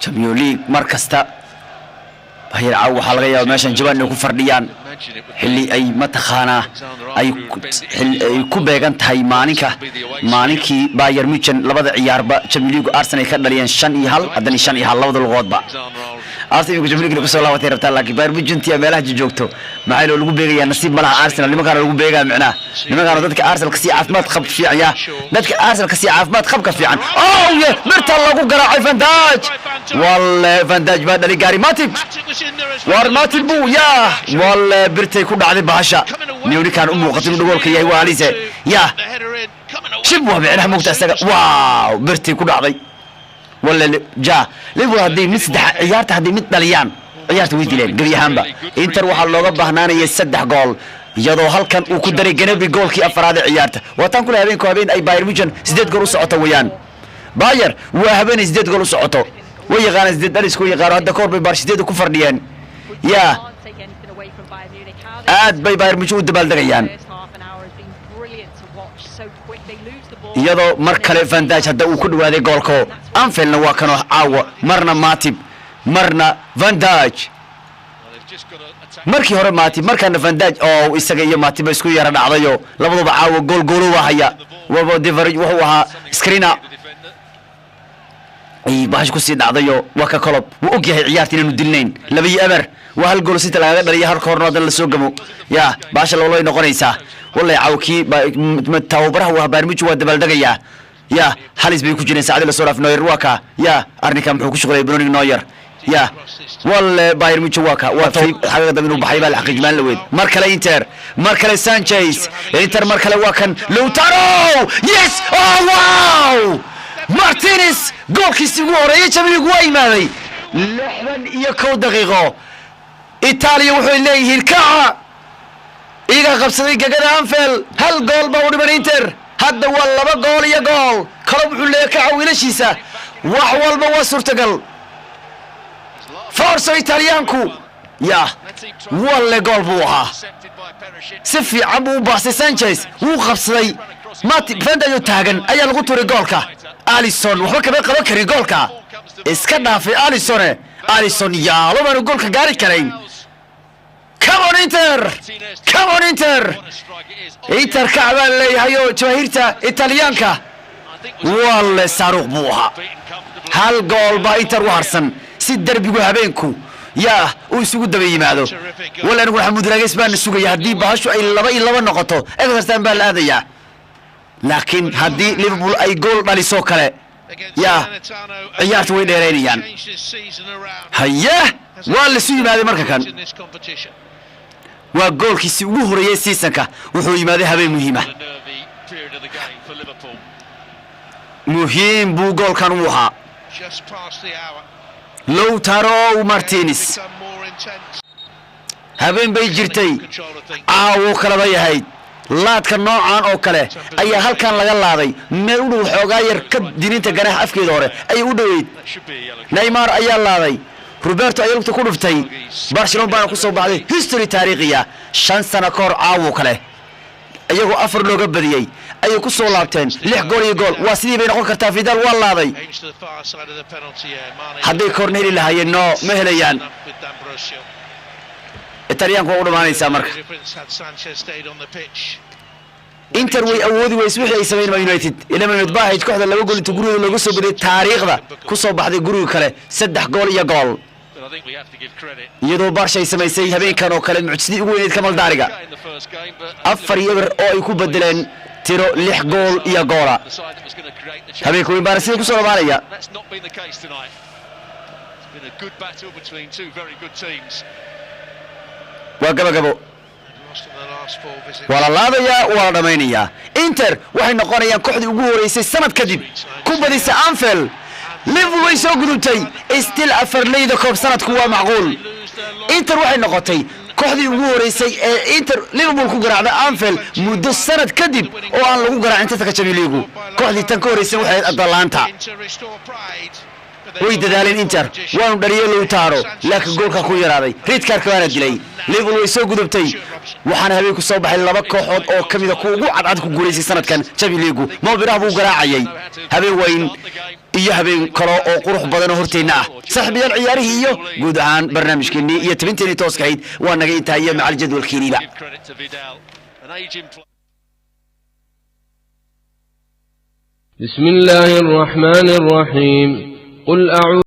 Champions League markasta bahir caaw waxa laga yaabaa meeshan jabaan ku fardhiyaan xilli ay mataqaana ay ku beegan tahay maalinkii Bayern Munich labada ciyaarba Champions League Arsenal ka dhaliyeen 5-1 haddana 5-1 labada lugoodba Arsenal Champions League ku soo laabatay rabtaa laakiin Bayern Munich iyo meelaha joogto maxay lagu beegayaa nasiib malaha Arsenal nimanka lagu beegaa macna nimanka dadka Arsenal kasi caafimaad qab fiican dadka Arsenal kasi caafimaad qabka fiican marta lagu garaacay Van Dijk wallahi Van Dijk baa dhali gaari Matip وارماتي بو يا والله برتي كل عادي باشا نيوري كان أمه قتلوا دول كي يهوا عليه يا شبوه بعينها مقتصة واو برتي كل عادي ولا جا ليه هذي مسدح عيارته هذي متبليان عيارته ويدلين قري هامبا إنتر وحال لغة بهناني يسدح جول يضو هل كان وكدري جنبي جول كي أفراد عيارته وطن كل هذين كوابين أي باير ميشن زدت جول سعته ويان باير وهبين زدت جول سعته ويغان زدت درس كوي غار هذا كور ببارش زدت كفر ديان يا باي باير مجهود دبالدغيان يدو مركله فان دايج هدا uu ku dhawaaday goolko Anfield waa kan caawa marna Matip marna Van Dijk markii hore Matip markana Van Dijk oo isaga iyo Matip isku yara dhacdayo labaduba caawa gool wahaya waba Diverge wuxuu ahaa screena ay baash ku sii dhacdayo waa ka kolob wuu og yahay ciyaartii inuu dilnayn labi eber waa hal gool sita laga dhaliyay hal koornoodan la soo gamo ya baasha loo noqonaysa wallahi caawki tawbaraha waa Bayern Munich waa dabaldagaya ya halis bay ku jireen saacada la soo dhaaf Neuer waka ya arrinka muxuu ku shaqeeyay Bruno Neuer ya wallahi Bayern Munich waka waa xaqiiqada inuu baxay baa la xaqiijmaan la weyd mar kale Inter mar kale Sanchez Inter mar kale waa kan Lautaro yes oh wow Martinez goolkiisii ugu horeeyay Champions League waa imaaday 61 daqiiqo Italia wuxuu leeyahay kaca iga qabsaday gagada Anfield hal gool baa u dhiman Inter hadda waa 2 gool iyo gool kala wuxuu leeyahay kaca wiilashiisa wax walba waa suurtagal Forza Italianku ya walla gool buu ahaa si fiican buu baasay Sanchez wuu qabsaday Matip Van Dijk taagan ayaa lagu tuuray goolka Alisson wuxuu ka qaban karay goolka iska dhaafay Alisson yaa loo goolka gaari karay Come on Inter kacbaan leeyahayo jawahirta Italiyaanka walla saaruq buu ahaa hal gool baa Inter u harsan si darbigu habeenku yaa uu isugu daba yimaado walla anigu Maxamuud Rageys baan sugaya hadii baashu ay 2-2 noqoto Everton baa la aadaya laakiin hadii Liverpool ay gool dhaliso kale yaa ciyaartu way dheereynayaan haye waa la soo yimaaday marka kan waa goolkiisii ugu horeeyay seasonka wuxuu yimaaday habeen muhiim buu goolkan u ahaa Lautaro Martinez habeen bay jirtay caawo kala yahay laadka noocan oo kale ayaa halkan laga laaday meel u dhow xoogaa yar ka dininta ganax afkeeda hore ay u dhaweyd Neymar ayaa laaday Roberto ayaa lugta ku dhuftay Barcelona baa ku soo baxday history taariikhiya 5 sano ka hor caawo kale ayagoo 4 looga badiyay ayay ku soo laabteen 6 gool iyo gool waa sidii bay noqon kartaa Vidal waa laaday hadday corneli lahaayeen no ma helayaan Italiyaanku waa u dhamaanaysaa marka Inter way awoodi weys wixii ay sameeyeen United ilaa United baa hay kooxda 2 gool inta guriga lagu soo biday taariikhda ku soo baxday guriga kale 3 gool iyo gool iyadoo Barca ay sameysay habeenkan oo kale mucjisadii ugu weyneed Kamal Daariga 4 eber oo ay ku bedeleen tiro 6 gool iyo goola habeenku in Barca ku soo labanaya waa gabagabo wala laadaya wala dhamaynaya Inter waxay noqonayaan kooxdii ugu horeysay sanad kadib ku badisay Anfield Liverpool way soo gudubtay still afarleyda koob sanadku waa macquul Inter waxay noqotay kooxdii ugu horeysay ee Inter Liverpool ku garaacday Anfield muddo sanad kadib oo aan lagu garaacin tartanka Champions League kooxdii tan ka horeysay waxay Atalanta way dadaaleen Inter waanu dhaliyay Lautaro laakiin goolka ku yaraaday red card ka dilay Liverpool way soo gudubtay waxaana habeen ku soo baxay laba kooxood oo kamid ah kuwa ugu cadcad ku guuleysay sanadkan Champions League ma biraha buu garaacayay habeen weyn iyo habeen kale oo qurux badan horteena ah saaxiibayaal ciyaarihi iyo guud ahaan barnaamijkeeni iyo tabinteeni tooska ahayd waa naga intaay macal jadwalkeeniba بسم الله الرحمن الرحيم قل أعوذ